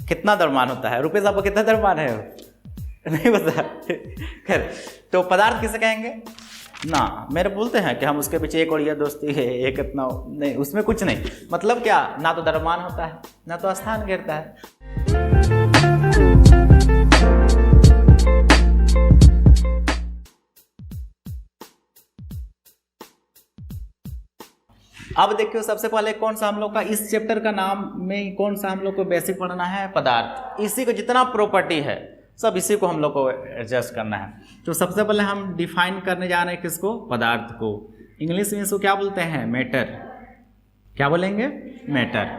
कितना द्रव्यमान होता है? रुपेश आपको कितना द्रव्यमान है? नहीं पता। खैर, तो पदार्थ किसे कहेंगे ना? मेरे बोलते हैं कि हम उसके पीछे एक और ये दोस्ती है, एक इतना नहीं, उसमें कुछ नहीं। मतलब क्या, ना तो द्रव्यमान होता है ना तो स्थान घेरता है। अब देखियो, सबसे पहले कौन सा हम लोग का इस चैप्टर का नाम में कौन सा हम लोग को बेसिक पढ़ना है? पदार्थ। इसी को जितना प्रॉपर्टी है सब इसी को हम लोग को एडजस्ट करना है। तो सबसे पहले हम डिफाइन करने जा रहे हैं किसको? पदार्थ को। इंग्लिश में इसको क्या बोलते हैं? मैटर। क्या बोलेंगे? मैटर।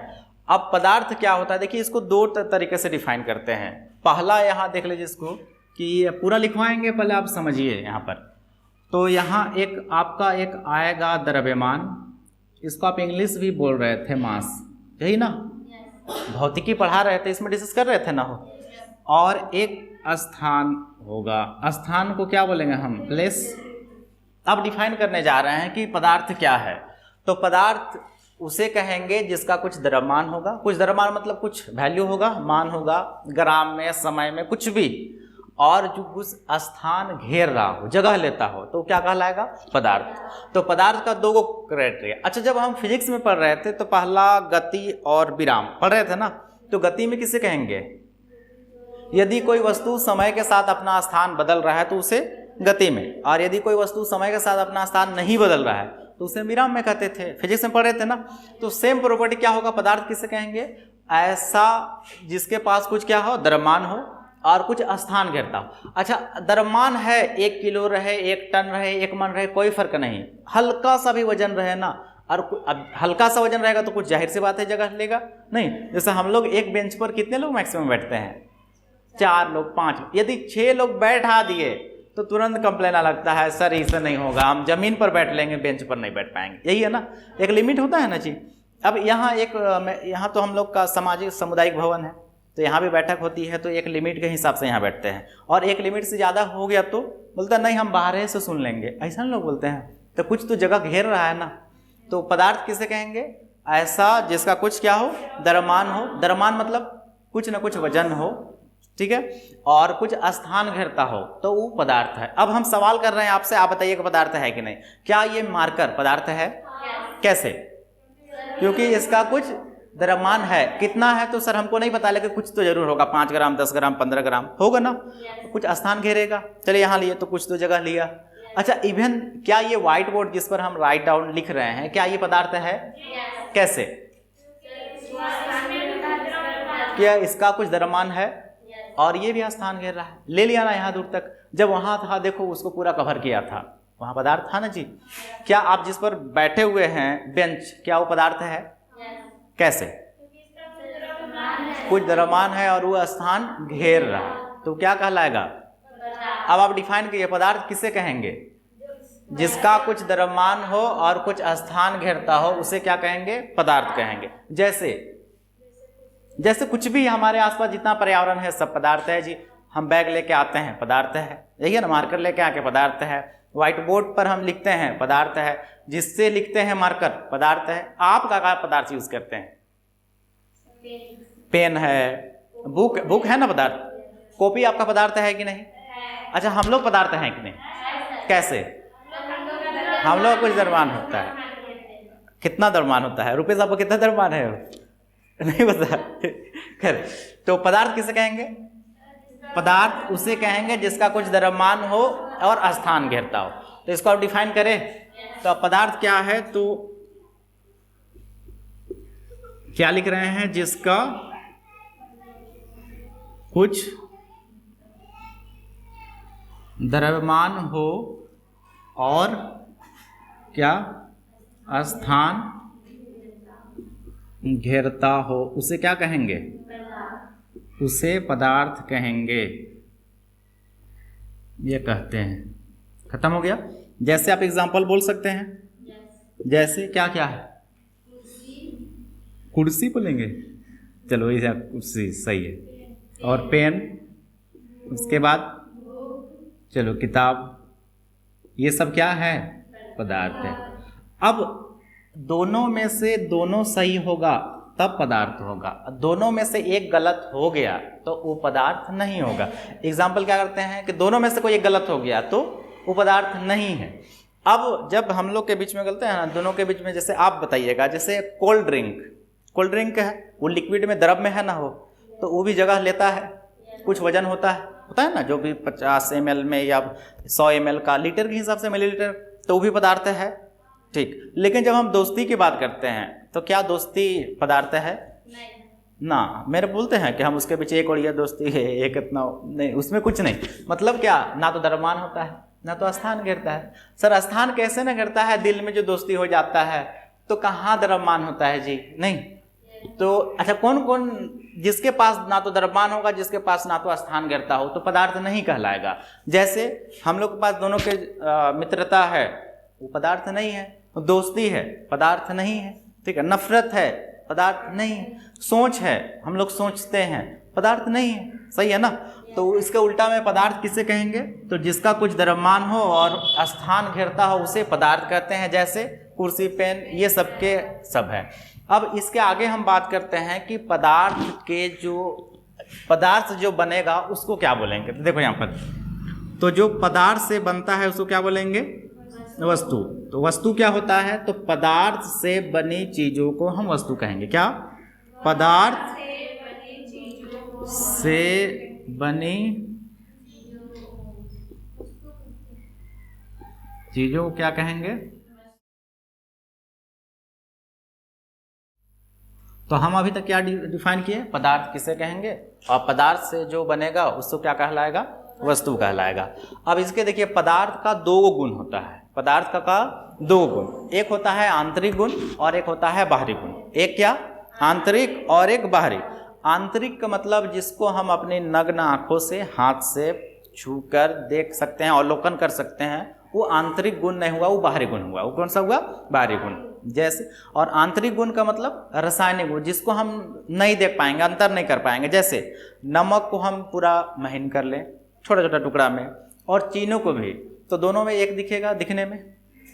अब पदार्थ क्या होता है? देखिए, इसको दो तरीके से डिफाइन करते हैं। पहला यहाँ देख लीजिए इसको, कि पूरा लिखवाएंगे, पहले आप समझिए यहाँ पर। तो यहाँ एक आपका एक आएगा द्रव्यमान, इसको आप इंग्लिश भी बोल रहे थे मास, यही ना? भौतिकी पढ़ा रहे थे, इसमें डिस्कस कर रहे थे ना हो। और एक स्थान होगा, स्थान को क्या बोलेंगे हम? प्लेस। अब डिफाइन करने जा रहे हैं कि पदार्थ क्या है। तो पदार्थ उसे कहेंगे जिसका कुछ द्रव्यमान होगा। कुछ द्रव्यमान मतलब कुछ वैल्यू होगा, मान होगा, ग्राम में, समय में, कुछ भी, और जो कुछ स्थान घेर रहा हो, जगह लेता हो, तो क्या कहलाएगा? पदार्थ। तो पदार्थ का दो क्राइटेरिया। अच्छा, जब हम फिजिक्स में पढ़ रहे थे तो पहला गति और विराम पढ़ रहे थे ना, तो गति में किसे कहेंगे? यदि कोई वस्तु समय के साथ अपना स्थान बदल रहा है तो उसे गति में, और यदि कोई वस्तु समय के साथ अपना स्थान नहीं बदल रहा है तो उसे विराम में कहते थे। फिजिक्स में पढ़ रहे थे ना। तो सेम प्रॉपर्टी क्या होगा? पदार्थ किसे कहेंगे? ऐसा जिसके पास कुछ क्या हो? द्रव्यमान हो और कुछ स्थान घेरता हो। अच्छा, द्रव्यमान है, 1 किलो रहे, 1 टन रहे, 1 मन रहे, कोई फर्क नहीं, हल्का सा भी वजन रहे ना। और अब हल्का सा वजन रहेगा तो कुछ जाहिर सी बात है जगह लेगा नहीं। जैसे हम लोग एक बेंच पर कितने लोग मैक्सिमम बैठते हैं? 4 लोग, 5। यदि 6 लोग बैठा दिए तो तुरंत कंप्लेन लगता है, सर इससे नहीं होगा, हम जमीन पर बैठ लेंगे, बेंच पर नहीं बैठ पाएंगे। यही है ना, एक लिमिट होता है ना जी। अब यहाँ तो हम लोग का सामाजिक सामुदायिक भवन है, तो यहाँ भी बैठक होती है, तो एक लिमिट के हिसाब से यहाँ बैठते हैं। और एक लिमिट से ज़्यादा हो गया तो बोलता है नहीं, हम बाहर से सुन लेंगे, ऐसा लोग बोलते हैं। तो कुछ तो जगह घेर रहा है ना। तो पदार्थ किसे कहेंगे? ऐसा जिसका कुछ क्या हो? द्रव्यमान हो। द्रव्यमान मतलब कुछ ना कुछ वजन हो, ठीक है, और कुछ स्थान घेरता हो, तो वो पदार्थ है। अब हम सवाल कर रहे हैं आपसे, आप बताइए कि पदार्थ है कि नहीं। क्या ये मार्कर पदार्थ है? कैसे? क्योंकि इसका कुछ द्रव्यमान है। कितना है तो सर हमको नहीं पता, लेकिन कुछ तो जरूर होगा, 5 ग्राम, 10 ग्राम, 15 ग्राम होगा ना। कुछ स्थान घेरेगा। चलिए यहाँ लिए तो कुछ तो जगह लिया। अच्छा, इवन क्या ये व्हाइट बोर्ड जिस पर हम राइट डाउन लिख रहे हैं, क्या ये पदार्थ है? कैसे? क्या इसका कुछ द्रव्यमान है और ये भी स्थान घेर रहा है? ले लिया ना यहाँ दूर तक। जब वहां था देखो, उसको पूरा कवर किया था, वहां पदार्थ था ना जी। क्या आप जिस पर बैठे हुए हैं बेंच, क्या वो पदार्थ है? कैसे? कुछ द्रव्यमान है और वो स्थान घेर रहा है, तो क्या कहलाएगा? अब आप डिफाइन कीजिए, पदार्थ किसे कहेंगे? जिसका कुछ द्रव्यमान हो और कुछ स्थान घेरता हो, उसे क्या कहेंगे? पदार्थ कहेंगे। जैसे कुछ भी हमारे आसपास जितना पर्यावरण है सब पदार्थ है जी। हम बैग लेके आते हैं, पदार्थ है। यही है ना, मार्कर लेके आके पदार्थ है। व्हाइट बोर्ड पर हम लिखते हैं, पदार्थ है। जिससे लिखते हैं मार्कर, पदार्थ है। आप क्या पदार्थ यूज करते हैं? पेन है, बुक है ना पदार्थ। कॉपी आपका पदार्थ है कि नहीं? अच्छा, हम लोग पदार्थ हैं कि नहीं? कैसे? हम लोग कुछ द्रव्यमान होता है। कितना द्रव्यमान होता है? रुपेश आपको कितना द्रव्यमान है? नहीं पता। खैर, तो पदार्थ किसे कहेंगे? पदार्थ उसे कहेंगे जिसका कुछ द्रव्यमान हो और स्थान घेरता हो। तो इसको आप डिफाइन करें, तो पदार्थ क्या है? तो क्या लिख रहे हैं? जिसका कुछ द्रव्यमान हो और क्या? स्थान घेरता हो, उसे क्या कहेंगे? उसे पदार्थ कहेंगे। ये कहते हैं। खत्म हो गया। जैसे आप एग्जांपल बोल सकते हैं। जैसे क्या क्या है? कुर्सी बोलेंगे। चलो ये कुर्सी सही है। और पेन, उसके बाद चलो किताब, ये सब क्या है? पदार्थ है। अब दोनों में से दोनों सही होगा तब पदार्थ होगा। दोनों में से एक गलत हो गया तो वो पदार्थ नहीं होगा। एग्जाम्पल क्या करते हैं कि दोनों में से कोई एक गलत हो गया तो वो पदार्थ नहीं है। अब जब हम लोग के बीच में गलते हैं ना, दोनों के बीच में, जैसे आप बताइएगा, जैसे कोल्ड ड्रिंक है, वो लिक्विड में द्रव में है ना, हो तो वो भी जगह लेता है, कुछ वजन होता है ना, जो भी 50 ml में या 100 ml का, लीटर के हिसाब से मिलीलीटर, तो वो भी पदार्थ है, ठीक। लेकिन जब हम दोस्ती की बात करते हैं तो क्या दोस्ती पदार्थ है? नहीं ना। मेरे बोलते हैं कि हम उसके पीछे एक और ये दोस्ती है, एक इतना नहीं, उसमें कुछ नहीं। मतलब क्या, ना तो द्रव्यमान होता है ना तो स्थान घेरता है। सर स्थान कैसे ना घेरता है? दिल में जो दोस्ती हो जाता है तो कहाँ द्रव्यमान होता है जी? नहीं। तो अच्छा, कौन कौन जिसके पास ना तो द्रव्यमान होगा, जिसके पास ना तो स्थान घेरता हो, तो पदार्थ नहीं कहलाएगा। जैसे हम लोग के पास दोनों के मित्रता है, वो पदार्थ नहीं है। दोस्ती है, पदार्थ नहीं है, ठीक है। नफरत है, पदार्थ नहीं है। सोच है, हम लोग सोचते हैं, पदार्थ नहीं है, सही है ना। तो इसके उल्टा में पदार्थ किसे कहेंगे? तो जिसका कुछ द्रव्यमान हो और स्थान घेरता हो उसे पदार्थ कहते हैं। जैसे कुर्सी, पेन, ये सब के सब है। अब इसके आगे हम बात करते हैं कि पदार्थ जो बनेगा उसको क्या बोलेंगे। तो देखो यहाँ पर, तो जो पदार्थ से बनता है उसको क्या बोलेंगे? वस्तु। तो वस्तु क्या होता है? तो पदार्थ से बनी चीजों को हम वस्तु कहेंगे। क्या? पदार्थ से बनी चीजों को क्या कहेंगे? तो हम अभी तक क्या डिफाइन किए? पदार्थ किसे कहेंगे, और पदार्थ से जो बनेगा उसको क्या कहलाएगा? वस्तु कहलाएगा। अब इसके देखिए, पदार्थ का दो गुण होता है। पदार्थ का दो गुण, एक होता है आंतरिक गुण और एक होता है बाहरी गुण। एक क्या? आंतरिक और एक बाहरी। आंतरिक का मतलब जिसको हम अपनी नग्न आंखों से, हाथ से छूकर देख सकते हैं, अवलोकन कर सकते हैं, वो आंतरिक गुण नहीं हुआ, वो बाहरी गुण हुआ। वो कौन सा हुआ? बाहरी गुण। जैसे, और आंतरिक गुण का मतलब रासायनिक गुण, जिसको हम नहीं देख पाएंगे, अंतर नहीं कर पाएंगे। जैसे नमक को हम पूरा महीन कर लें छोटा छोटा टुकड़ा में, और चीनी को भी, तो दोनों में एक दिखेगा, दिखने में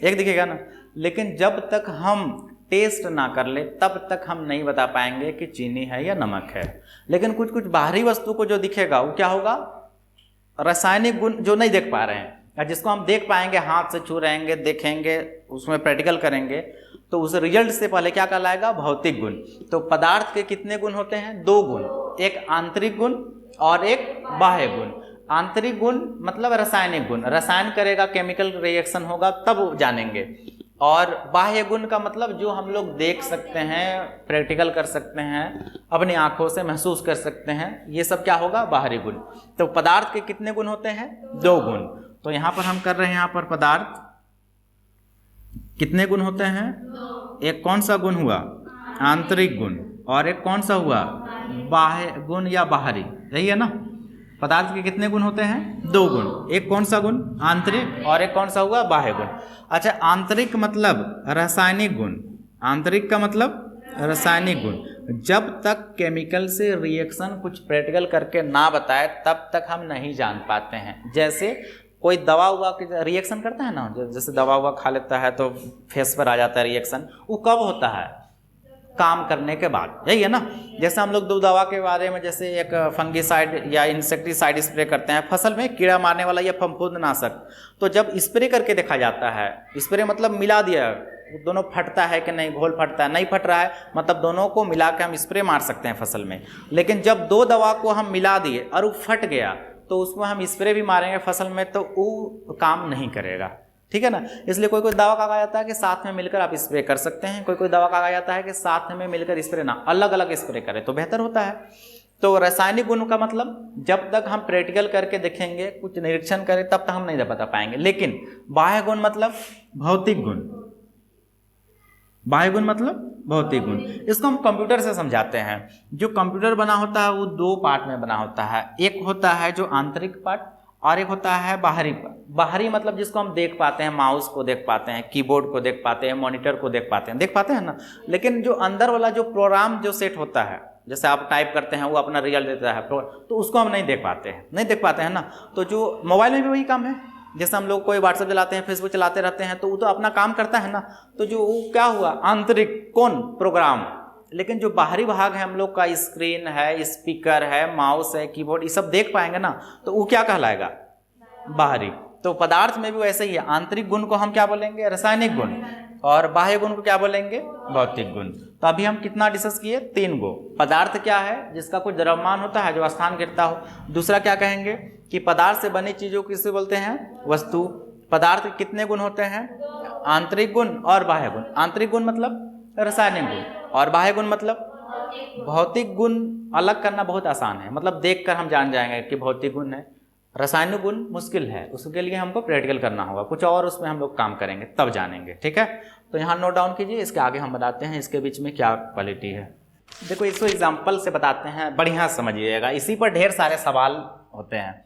एक दिखेगा ना। लेकिन जब तक हम टेस्ट ना कर ले तब तक हम नहीं बता पाएंगे कि चीनी है या नमक है। लेकिन कुछ कुछ बाहरी वस्तु को जो दिखेगा वो क्या होगा? रासायनिक गुण, जो नहीं देख पा रहे हैं, या जिसको हम देख पाएंगे, हाथ से छू रहेंगे, देखेंगे, उसमें प्रैक्टिकल करेंगे, तो उस रिजल्ट से पहले क्या कहलाएगा? भौतिक गुण। तो पदार्थ के कितने गुण होते हैं? दो गुण, एक आंतरिक गुण और एक बाह्य गुण। आंतरिक गुण मतलब रासायनिक गुण, रसायन करेगा, केमिकल रिएक्शन होगा तब जानेंगे। और बाह्य गुण का मतलब जो हम लोग देख सकते हैं, प्रैक्टिकल कर सकते हैं, अपनी आंखों से महसूस कर सकते हैं, ये सब क्या होगा? बाहरी गुण। तो पदार्थ के कितने गुण होते हैं? दो गुण। तो यहाँ पर हम कर रहे हैं, यहाँ पर पदार्थ कितने गुण होते हैं? एक कौन सा गुण हुआ? आंतरिक गुण। और एक कौन सा हुआ? बाह्य गुण या बाहरी, यही है ना। पदार्थ के कितने गुण होते हैं? दो गुण। एक कौन सा गुण? आंतरिक। और एक कौन सा हुआ? बाह्य गुण। अच्छा, आंतरिक मतलब रासायनिक गुण। आंतरिक का मतलब रासायनिक गुण। जब तक केमिकल से रिएक्शन कुछ प्रैक्टिकल करके ना बताए तब तक हम नहीं जान पाते हैं। जैसे कोई दवा हुआ कि रिएक्शन करता है ना, जैसे दवा हुआ खा लेता है तो फेस पर आ जाता है रिएक्शन, वो कब होता है? काम करने के बाद, यही है ना। जैसे हम लोग दो दवा के बारे में, जैसे एक फंगीसाइड या इंसेक्टिसाइड स्प्रे करते हैं फसल में, कीड़ा मारने वाला या फफूंदनाशक, तो जब स्प्रे करके देखा जाता है, स्प्रे मतलब मिला दिया, दोनों फटता है कि नहीं, घोल फटता है, नहीं फट रहा है, मतलब दोनों को मिला के हम स्प्रे मार सकते हैं फसल में। लेकिन जब दो दवा को हम मिला दिए और वो फट गया तो उसमें हम स्प्रे भी मारेंगे फसल में तो वो काम नहीं करेगा, ठीक है ना। इसलिए कोई कोई दवा कहा जाता है कि साथ में मिलकर आप स्प्रे कर सकते हैं, कोई कोई दवा कहा जाता है कि साथ में मिलकर स्प्रे ना, अलग अलग स्प्रे करें तो बेहतर होता है। तो रासायनिक गुण का मतलब जब तक हम प्रैक्टिकल करके देखेंगे, कुछ निरीक्षण करें, तब तक हम नहीं बता पाएंगे। लेकिन बाह्य गुण मतलब भौतिक गुण। बाह्य गुण मतलब भौतिक गुण। इसको हम कंप्यूटर से समझाते हैं। जो कंप्यूटर बना होता है वो दो पार्ट में बना होता है। एक होता है जो आंतरिक पार्ट और एक होता है बाहरी पार्ट। बाहरी मतलब जिसको हम देख पाते हैं, माउस को देख पाते हैं, कीबोर्ड को देख पाते हैं, मॉनिटर को देख पाते हैं ना। लेकिन जो अंदर वाला जो प्रोग्राम जो सेट होता है, जैसे आप टाइप करते हैं वो अपना रिजल्ट देता है, तो उसको हम नहीं देख पाते हैं ना। तो जो मोबाइल में भी वही काम है, जैसे हम लोग कोई व्हाट्सएप चलाते हैं, फेसबुक चलाते रहते हैं, तो वो तो अपना काम करता है ना। तो जो वो क्या हुआ, आंतरिक कौन प्रोग्राम, लेकिन जो बाहरी भाग है हम लोग का, स्क्रीन है, स्पीकर है, माउस है, कीबोर्ड, ये सब देख पाएंगे ना, तो वो क्या कहलाएगा? बाहरी। तो पदार्थ में भी वैसे ही है, आंतरिक गुण को हम क्या बोलेंगे? रासायनिक गुण, और बाह्य गुण को क्या बोलेंगे? भौतिक गुण। तो अभी हम कितना डिस्कस किए? 3 गो। पदार्थ क्या है? जिसका कुछ द्रव्यमान होता है, जो स्थान गिरता हो। दूसरा क्या कहेंगे कि पदार्थ से बनी चीजों को किसे बोलते हैं? वस्तु। पदार्थ के कितने गुण होते हैं? आंतरिक गुण और बाह्य गुण। आंतरिक गुण मतलब रासायनिक गुण, और बाह्य गुण मतलब भौतिक गुण। अलग करना बहुत आसान है, मतलब देखकर हम जान जाएंगे कि भौतिक गुण है। रासायनिक गुण मुश्किल है, उसके लिए हमको प्रैक्टिकल करना होगा, कुछ और उसमें हम लोग काम करेंगे तब जानेंगे, ठीक है। तो यहाँ नोट डाउन कीजिए, इसके आगे हम बताते हैं इसके बीच में क्या क्वालिटी है। देखो इसको एग्जाम्पल से बताते हैं, बढ़िया समझिएगा, इसी पर ढेर सारे सवाल होते हैं।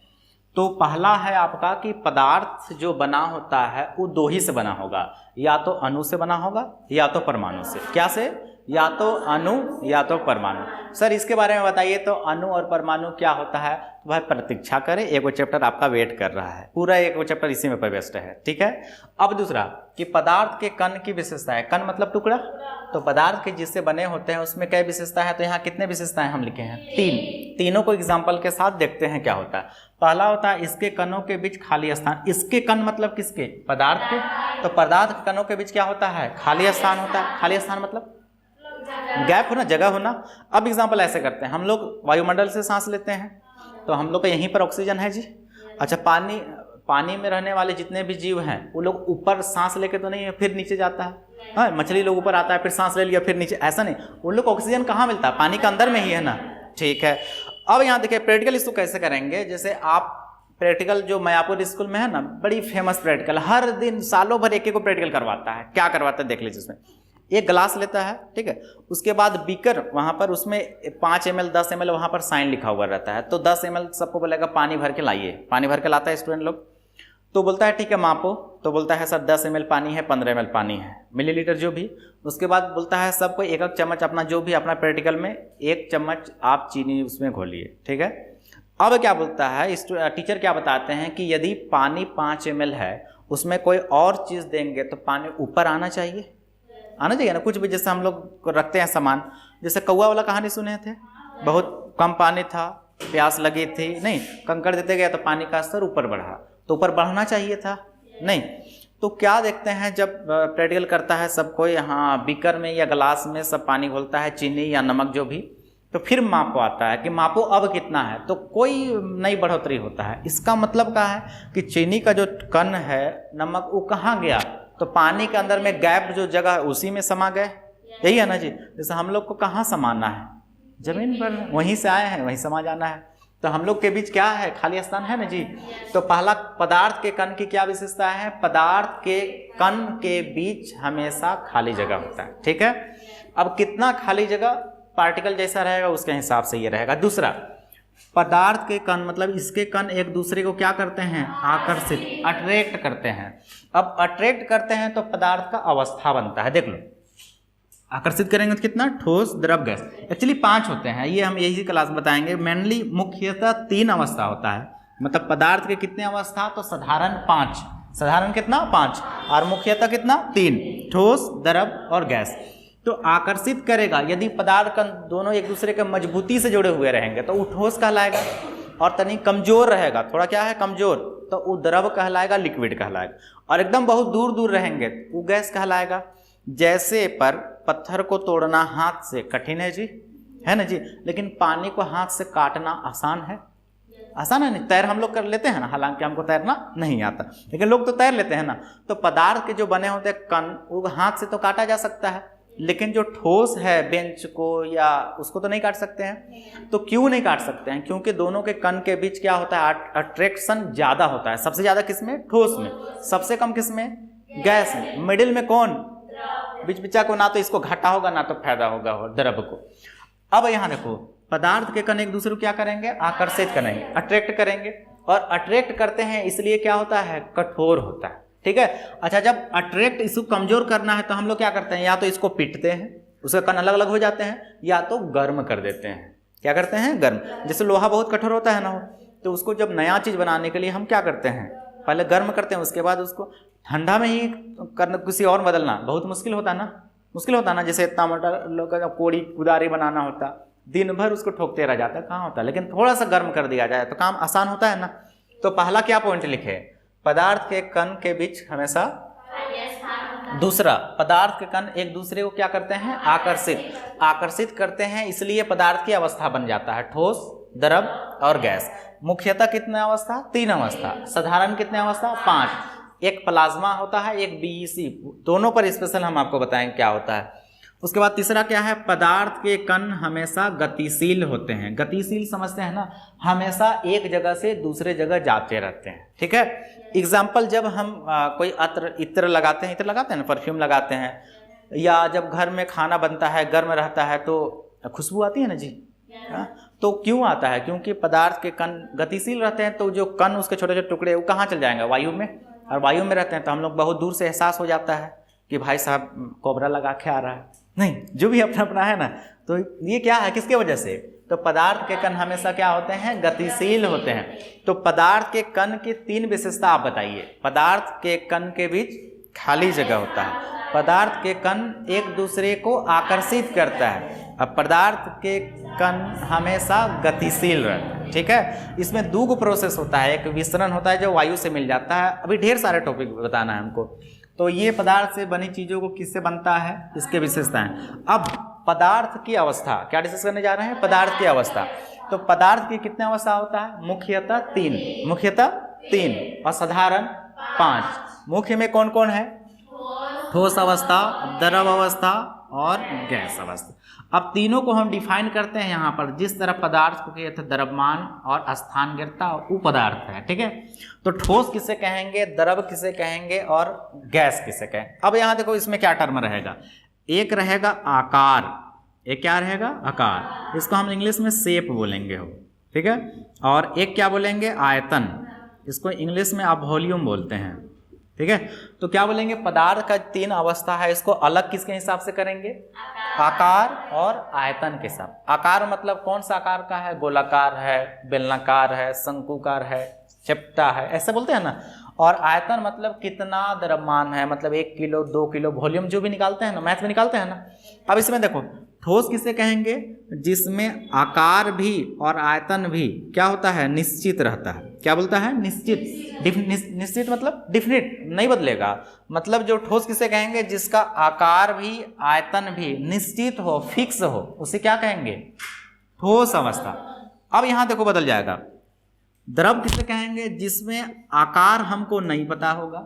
तो पहला है आपका कि पदार्थ जो बना होता है वो 2 ही से बना होगा, या तो अणु से बना होगा या तो परमाणु से। क्या से? या तो अणु या तो परमाणु। सर इसके बारे में बताइए, तो अणु और परमाणु क्या होता है? तो भाई प्रतीक्षा करें, एक वो चैप्टर आपका वेट कर रहा है, पूरा एक वो चैप्टर इसी में प्रविष्ट है, ठीक है। अब दूसरा कि पदार्थ के कण की विशेषता है। कण मतलब टुकड़ा। तो पदार्थ के जिससे बने होते हैं उसमें कई विशेषता है, तो यहाँ कितने विशेषताएं हम लिखे हैं? 3। तीनों को एग्जाम्पल के साथ देखते हैं क्या होता है। पहला होता है इसके कणों के बीच खाली स्थान। इसके कण मतलब किसके? पदार्थ के। तो पदार्थ के कणों के बीच क्या होता है? खाली स्थान होता है। खाली स्थान मतलब गैप होना, जगह होना। अब एग्जाम्पल ऐसे करते हैं, हम लोग वायुमंडल से सांस लेते हैं, तो हम लोग का यहीं पर ऑक्सीजन है जी। अच्छा, पानी में रहने वाले जितने भी जीव हैं वो लोग ऊपर सांस लेके तो नहीं है, फिर नीचे जाता है। हाँ, मछली लोग ऊपर आता है, फिर सांस ले लिया, फिर नीचे, ऐसा नहीं। उन लोग को ऑक्सीजन कहाँ मिलता है? पानी के अंदर में ही है ना, ठीक है। अब यहाँ देखिए प्रैक्टिकल इसको कैसे करेंगे। जैसे आप प्रैक्टिकल जो मायापुर स्कूल में है ना, बड़ी फेमस प्रैक्टिकल, हर दिन सालों भर एक को प्रैक्टिकल करवाता है। क्या करवाता है देख लीजिए। उसमें एक गिलास लेता है, ठीक है, उसके बाद बीकर, वहाँ पर उसमें 5 ml 10 ml वहाँ पर साइन लिखा हुआ रहता है। तो 10 ml सबको बोलेगा पानी भर के लाइए, पानी भर के लाता है स्टूडेंट लोग। तो बोलता है ठीक है मापो, तो बोलता है सर 10 ml पानी है, 15 ml पानी है, मिलीलीटर जो भी। उसके बाद बोलता है सबको एक चम्मच अपना जो भी अपना प्रैक्टिकल में 1 चम्मच आप चीनी उसमें घोलिए, ठीक है। अब क्या बोलता है टीचर, क्या बताते हैं कि यदि पानी 5 ml है, उसमें कोई और चीज़ देंगे तो पानी ऊपर आना चाहिए ना। कुछ भी जैसे हम लोग रखते हैं सामान, जैसे कौवा वाला कहानी सुने थे, बहुत कम पानी था, प्यास लगी थी, नहीं, कंकड़ देते गया तो पानी का स्तर ऊपर बढ़ा, तो ऊपर बढ़ना चाहिए था, नहीं। तो क्या देखते हैं जब प्रैक्टिकल करता है सबको, यहाँ बीकर में या गिलास में सब पानी घोलता है, चीनी या नमक जो भी, तो फिर मापो आता है कि मापो अब कितना है, तो कोई नई बढ़ोतरी होता है। इसका मतलब क्या है कि चीनी का जो कण है, नमक, वो कहाँ गया? तो पानी के अंदर में गैप जो जगह है उसी में समा गए, यही है ना जी। जैसे हम लोग को कहाँ समाना है? जमीन पर, वहीं से आए हैं वहीं समा जाना है। तो हम लोग के बीच क्या है? खाली स्थान है ना जी। तो पहला, पदार्थ के कण की क्या विशेषता है? पदार्थ के कण के बीच हमेशा खाली जगह होता है, ठीक है। अब कितना खाली जगह पार्टिकल जैसा रहेगा उसके हिसाब से ये रहेगा। दूसरा, पदार्थ के कण मतलब इसके कण एक दूसरे को क्या करते हैं? आकर्षित, अट्रैक्ट करते हैं। अब अट्रैक्ट करते हैं तो पदार्थ का अवस्था बनता है, देख लो। आकर्षित करेंगे तो कितना? ठोस, द्रव, गैस। एक्चुअली 5 होते हैं, ये हम यही क्लास बताएंगे। मेनली मुख्यतः 3 अवस्था होता है, मतलब पदार्थ के कितने अवस्था? तो साधारण 5, साधारण कितना? 5, और मुख्यतः कितना? 3, ठोस, द्रव और गैस। तो आकर्षित करेगा, यदि पदार्थ कण दोनों एक दूसरे के मजबूती से जुड़े हुए रहेंगे तो वो ठोस कहलाएगा, और तनी कमजोर रहेगा, थोड़ा क्या है? कमजोर, तो वो द्रव कहलाएगा, लिक्विड कहलाएगा। और एकदम बहुत दूर दूर रहेंगे वो गैस कहलाएगा। जैसे पर पत्थर को तोड़ना हाथ से कठिन है जी, है ना जी, लेकिन पानी को हाथ से काटना आसान है। आसान है नहीं? तैर हम लोग कर लेते हैं ना, हालांकि हमको तैरना नहीं आता, लेकिन लोग तो तैर लेते हैं ना। तो पदार्थ के जो बने होते हैं कण, वो हाथ से तो काटा जा सकता है, लेकिन जो ठोस है बेंच को या उसको तो नहीं काट सकते हैं। तो क्यों नहीं काट सकते हैं? क्योंकि दोनों के कण के बीच क्या होता है? अट्रैक्शन ज़्यादा होता है। सबसे ज़्यादा किसमें? ठोस में। सबसे कम किसमें? गैस में। मिडिल में कौन? बीच बिचा को ना तो इसको घाटा होगा ना तो फायदा होगा द्रव को। अब यहाँ देखो, पदार्थ के कण एक दूसरे को क्या करेंगे? आकर्षित करेंगे, अट्रैक्ट करेंगे। और अट्रैक्ट करते हैं इसलिए क्या होता है? कठोर होता है, ठीक है। अच्छा, जब अट्रैक्ट इसको कमजोर करना है तो हम लोग क्या करते हैं? या तो इसको पीटते हैं, उसके कण अलग अलग हो जाते हैं, या तो गर्म कर देते हैं। क्या करते हैं? गर्म। जैसे लोहा बहुत कठोर होता है ना, तो उसको जब नया चीज बनाने के लिए हम क्या करते हैं? पहले गर्म करते हैं, उसके बाद उसको ठंडा में ही करना, किसी और बदलना बहुत मुश्किल होता है ना, मुश्किल होता ना, जैसे इतना मोटा लोग का कोड़ी कुदारी बनाना होता, दिन भर उसको ठोकते रह जाता है, कहाँ होता है। लेकिन थोड़ा सा गर्म कर दिया जाए तो काम आसान होता है ना। तो पहला क्या पॉइंट लिखे, पदार्थ के कण के बीच हमेशा, दूसरा पदार्थ के कण एक दूसरे को क्या करते हैं, आकर्षित करते हैं, इसलिए पदार्थ की अवस्था बन जाता है, ठोस, द्रव और गैस। मुख्यतः कितने अवस्था, 3 अवस्था, साधारण कितने अवस्था, 5। एक प्लाज्मा होता है, एक बीईसी, दोनों पर स्पेशल हम आपको बताएंगे क्या होता है। उसके बाद तीसरा क्या है, पदार्थ के कण हमेशा गतिशील होते हैं। गतिशील समझते हैं ना, हमेशा एक जगह से दूसरे जगह जाते रहते हैं, ठीक है। एग्जाम्पल, जब हम कोई इत्र लगाते हैं ना, परफ्यूम लगाते हैं, या जब घर में खाना बनता है, गर्म रहता है तो खुशबू आती है ना जी, तो क्यों आता है, क्योंकि पदार्थ के कण गतिशील रहते हैं। तो जो कण उसके छोटे छोटे टुकड़े वो कहाँ चल जाएंगे, वायु में, और वायु में रहते हैं तो हम लोग बहुत दूर से एहसास हो जाता है कि भाई साहब कोबरा लगा के आ रहा है, नहीं, जो भी अपना अपना है ना। तो ये क्या है, किसके वजह से, तो पदार्थ के कण हमेशा क्या होते हैं, गतिशील होते हैं। तो पदार्थ के कण की 3 विशेषता आप बताइए। पदार्थ के कण के बीच खाली जगह होता है, पदार्थ के कण एक दूसरे को आकर्षित करता है, अब पदार्थ के कण हमेशा गतिशील रहता है, ठीक है। इसमें 2 प्रोसेस होता है, एक विसरण होता है जो वायु से मिल जाता है, अभी ढेर सारे टॉपिक बताना है हमको। तो ये पदार्थ से बनी चीज़ों को किससे बनता है, इसके विशेषताएं। अब पदार्थ की अवस्था क्या डिस्कस करने जा रहे हैं, पदार्थ की अवस्था। तो पदार्थ की कितने अवस्था होता है, मुख्यतः 3, और साधारण 5। मुख्य में कौन कौन है, ठोस अवस्था, द्रव अवस्था और गैस अवस्था। अब तीनों को हम डिफाइन करते हैं यहाँ पर, जिस तरह पदार्थ को कहते हैं द्रव्यमान और स्थानगतता वो पदार्थ है, ठीक है। तो ठोस किसे कहेंगे, द्रव किसे कहेंगे और गैस किसे कहेंगे। अब यहाँ देखो इसमें क्या टर्म रहेगा, एक रहेगा आकार, एक क्या रहेगा, आकार, इसको हम इंग्लिश में शेप बोलेंगे हो, ठीक है। और एक क्या बोलेंगे, आयतन, इसको इंग्लिश में आप वॉल्यूम बोलते हैं, ठीक है। तो क्या बोलेंगे, पदार्थ का 3 अवस्था है, इसको अलग किसके हिसाब से करेंगे, आकार और आयतन के साथ। आकार मतलब कौन सा आकार का है, गोलाकार है, बेलनाकार है, शंकुकार है, चपटा है, ऐसे बोलते हैं ना। और आयतन मतलब कितना द्रव्यमान है, मतलब 1 किलो 2 किलो, वॉल्यूम जो भी निकालते हैं ना, मैथ में निकालते हैं ना। अब इसमें देखो ठोस किसे कहेंगे, जिसमें आकार भी और आयतन भी क्या होता है, निश्चित रहता है। क्या बोलता है, निश्चित। निश्चित मतलब डिफिनिट, नहीं बदलेगा। मतलब जो ठोस किसे कहेंगे, जिसका आकार भी आयतन भी निश्चित हो, फिक्स हो, उसे क्या कहेंगे, ठोस अवस्था। अब यहां देखो बदल जाएगा। द्रव किसे कहेंगे, जिसमें आकार हमको नहीं पता होगा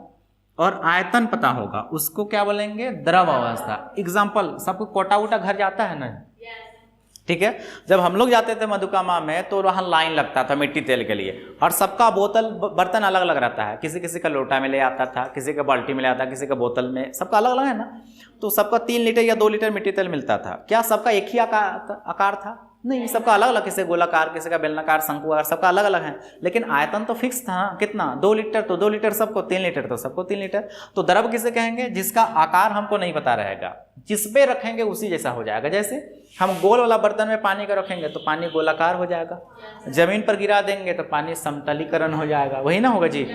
और आयतन पता होगा, उसको क्या बोलेंगे, द्रव अवस्था। एग्जाम्पल, सबको कोटा वोटा घर जाता है ना, ठीक है। जब हम लोग जाते थे मधुकामा में तो वहाँ लाइन लगता था मिट्टी तेल के लिए, और सबका बोतल बर्तन अलग अलग रहता है, किसी किसी का लोटा में ले आता था, किसी का बाल्टी में ले आता, किसी का बोतल में, सबका अलग अलग है ना। तो सबका 3 लीटर या 2 लीटर मिट्टी तेल मिलता था। क्या सबका एक ही आकार था, नहीं, सबका अलग अलग, किसी गोलाकार, किसी का बेलनाकार, शंकुआकार, सबका अलग अलग है। लेकिन आयतन तो फिक्स था, कितना, 2 लीटर तो 2 लीटर सबको, 3 लीटर तो सबको 3 लीटर। तो द्रव किसे कहेंगे, जिसका आकार हमको नहीं पता रहेगा, जिस पे रखेंगे उसी जैसा हो जाएगा। जैसे हम गोल वाला बर्तन में पानी का रखेंगे तो पानी गोलाकार हो जाएगा, जमीन पर गिरा देंगे तो पानी समतलीकरण हो जाएगा, वही ना होगा जी।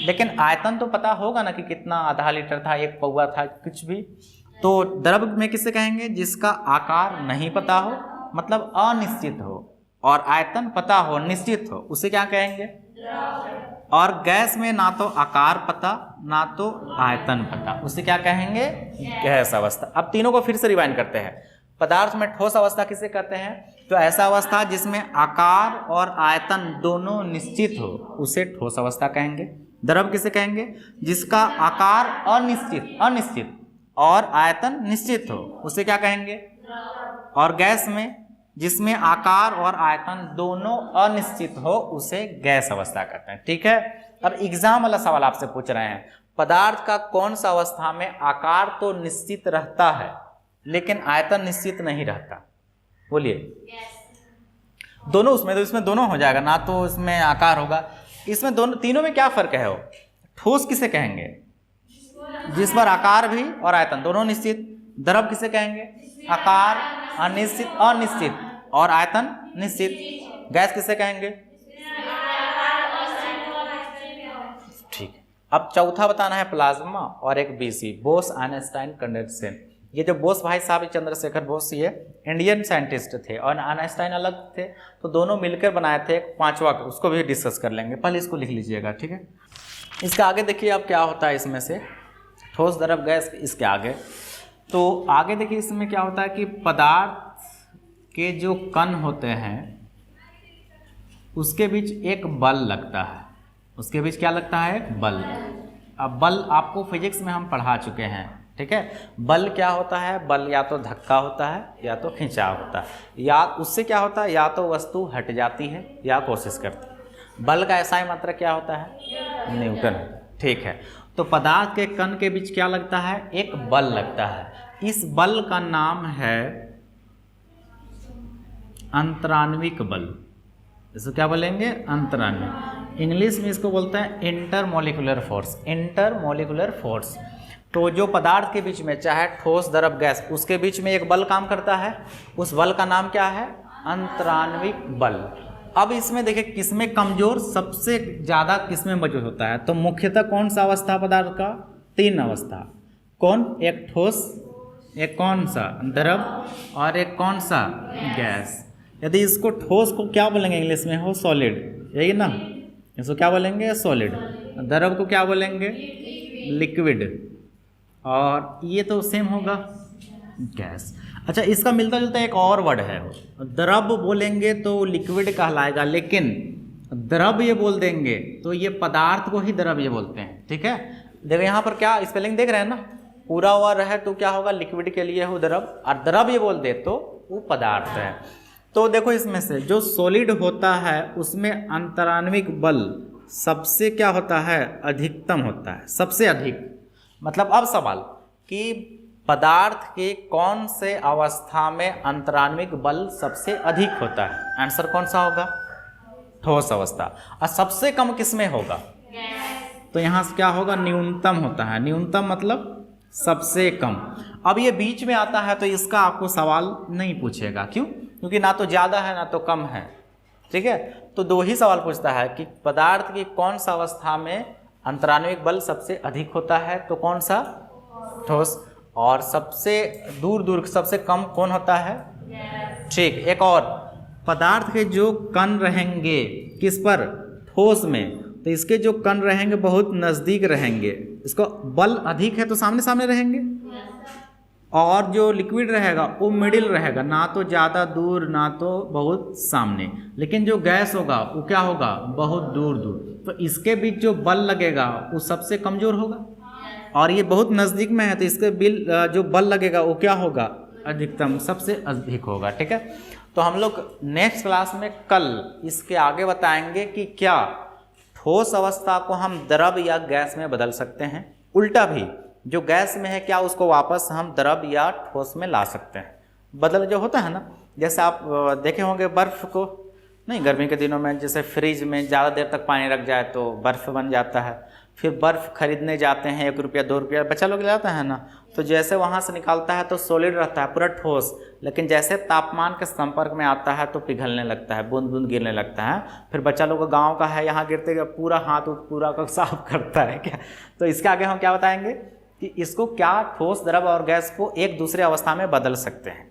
लेकिन आयतन तो पता होगा ना कि कितना, आधा लीटर था, 1 पौवा था, कुछ भी। तो द्रव में किसे कहेंगे, जिसका आकार नहीं पता हो, मतलब अनिश्चित हो, और आयतन पता हो, निश्चित हो, उसे क्या कहेंगे। और गैस में ना तो आकार पता ना तो आयतन पता, उसे क्या कहेंगे, गैस अवस्था। अब तीनों को फिर से रिवाइंड करते हैं। पदार्थ में ठोस अवस्था किसे कहते हैं, तो ऐसा अवस्था जिसमें आकार और आयतन दोनों निश्चित हो, उसे ठोस अवस्था कहेंगे। द्रव किसे कहेंगे, जिसका आकार अनिश्चित और आयतन निश्चित हो, उसे क्या कहेंगे। और गैस में जिसमें आकार और आयतन दोनों अनिश्चित हो, उसे गैस अवस्था कहते हैं, ठीक है। अब एग्जाम वाला सवाल आपसे पूछ रहे हैं, पदार्थ का कौन सा अवस्था में आकार तो निश्चित रहता है लेकिन आयतन निश्चित नहीं रहता, बोलिए। दोनों उसमें, तो इसमें दोनों हो जाएगा ना, तो इसमें आकार होगा, इसमें दोनों, तीनों में क्या फर्क है। वो ठोस किसे कहेंगे, जिस पर आकार भी और आयतन दोनों निश्चित। द्रव किसे कहेंगे, आकार अनिश्चित और आयतन निश्चित। गैस किसे कहेंगे, ठीक। अब चौथा बताना है प्लाज्मा और एक बीसी, बोस आइंस्टाइन कंडेंसेशन। ये जो बोस भाई साहब चंद्रशेखर बोस, ये इंडियन साइंटिस्ट थे और आइंस्टाइन अलग थे, तो दोनों मिलकर बनाए थे एक पांचवा, उसको भी डिस्कस कर लेंगे। पहले इसको लिख लीजिएगा, ठीक है। इसके आगे देखिए अब क्या होता है इसमें से, ठोस द्रव गैस इसके आगे। तो आगे देखिए इसमें क्या होता है कि पदार्थ के जो कण होते हैं उसके बीच एक बल लगता है, उसके बीच क्या लगता है, एक बल। अब बल आपको फिजिक्स में हम पढ़ा चुके हैं, ठीक है। बल क्या होता है, बल या तो धक्का होता है या तो खिंचाव होता है, या उससे क्या होता है, या तो वस्तु हट जाती है या कोशिश करती है। बल का एसआई मात्रक क्या होता है, न्यूटन, ठीक है। तो पदार्थ के कण के बीच क्या लगता है, एक बल लगता है। इस बल का नाम है अंतराण्विक बल। इसको क्या बोलेंगे, अंतराण्विक। इंग्लिश में इसको बोलते हैं इंटरमोलिकुलर फोर्स, इंटरमोलिकुलर फोर्स। तो जो पदार्थ के बीच में, चाहे ठोस द्रव गैस, उसके बीच में एक बल काम करता है, उस बल का नाम क्या है, अंतराण्विक बल। अब इसमें देखिए किसमें कमजोर, सबसे ज़्यादा किसमें मौजूद होता है, तो मुख्यतः कौन सा अवस्था पदार्थ का, 3 अवस्था। कौन, एक ठोस, एक कौन सा, द्रव, और एक कौन सा, गैस। यदि इसको ठोस को क्या बोलेंगे इंग्लिश में, हो सॉलिड, यही ना, इसको क्या बोलेंगे, सॉलिड। द्रव को क्या बोलेंगे, लिक्विड, और ये तो सेम होगा, गैस। अच्छा, इसका मिलता जुलता एक और वर्ड है, द्रव बोलेंगे तो लिक्विड कहलाएगा, लेकिन द्रव ये बोल देंगे तो ये पदार्थ को ही द्रव ये बोलते हैं, ठीक है। देखो यहाँ पर क्या स्पेलिंग देख रहे हैं ना, पूरा हुआ रहे तो क्या होगा, लिक्विड के लिए हो द्रव, और द्रव ये बोल दे तो वो पदार्थ है। तो देखो इसमें से जो सॉलिड होता है उसमें अंतराण्विक बल सबसे क्या होता है, अधिकतम होता है, सबसे अधिक। मतलब अब सवाल कि पदार्थ के कौन से अवस्था में अंतराण्विक बल सबसे अधिक होता है, आंसर कौन सा होगा, ठोस अवस्था। और सबसे कम किसमें होगा, तो यहाँ से क्या होगा, न्यूनतम होता है। न्यूनतम मतलब सबसे कम। अब ये बीच में आता है तो इसका आपको सवाल नहीं पूछेगा, क्यों, क्योंकि ना तो ज़्यादा है ना तो कम है, ठीक है। तो 2 ही सवाल पूछता है कि पदार्थ की कौन सा अवस्था में अंतराण्विक बल सबसे अधिक होता है, तो कौन सा, ठोस। और सबसे दूर सबसे कम कौन होता है, ठीक। एक और, पदार्थ के जो कण रहेंगे किस पर, ठोस में, तो इसके जो कण रहेंगे बहुत नज़दीक रहेंगे, इसको बल अधिक है तो सामने सामने रहेंगे। और जो लिक्विड रहेगा वो मिडिल रहेगा, ना तो ज़्यादा दूर ना तो बहुत सामने। लेकिन जो गैस होगा वो क्या होगा, बहुत दूर दूर। तो इसके बीच जो बल लगेगा वो सबसे कमज़ोर होगा, और ये बहुत नज़दीक में है तो इसके जो बल लगेगा वो क्या होगा, अधिकतम, सबसे अधिक होगा, ठीक है। तो हम लोग नेक्स्ट क्लास में कल इसके आगे बताएंगे कि क्या ठोस अवस्था को हम द्रव या गैस में बदल सकते हैं, उल्टा भी जो गैस में है क्या उसको वापस हम द्रव या ठोस में ला सकते हैं। बदल जो होता है ना, जैसे आप देखे होंगे बर्फ़ को, नहीं, गर्मी के दिनों में जैसे फ्रिज में ज़्यादा देर तक पानी रख जाए तो बर्फ़ बन जाता है। फिर बर्फ़ खरीदने जाते हैं, 1 रुपया 2 रुपया बच्चा लोग जाता है ना, तो जैसे वहाँ से निकालता है तो सॉलिड रहता है, पूरा ठोस, लेकिन जैसे तापमान के संपर्क में आता है तो पिघलने लगता है, बूंद बूंद गिरने लगता है। फिर बच्चा लोग गाँव का है, यहाँ गिरते पूरा हाथ पूरा का साफ करता है क्या। तो इसके आगे हम क्या बताएंगे कि इसको क्या ठोस, द्रव और गैस को एक दूसरे अवस्था में बदल सकते हैं।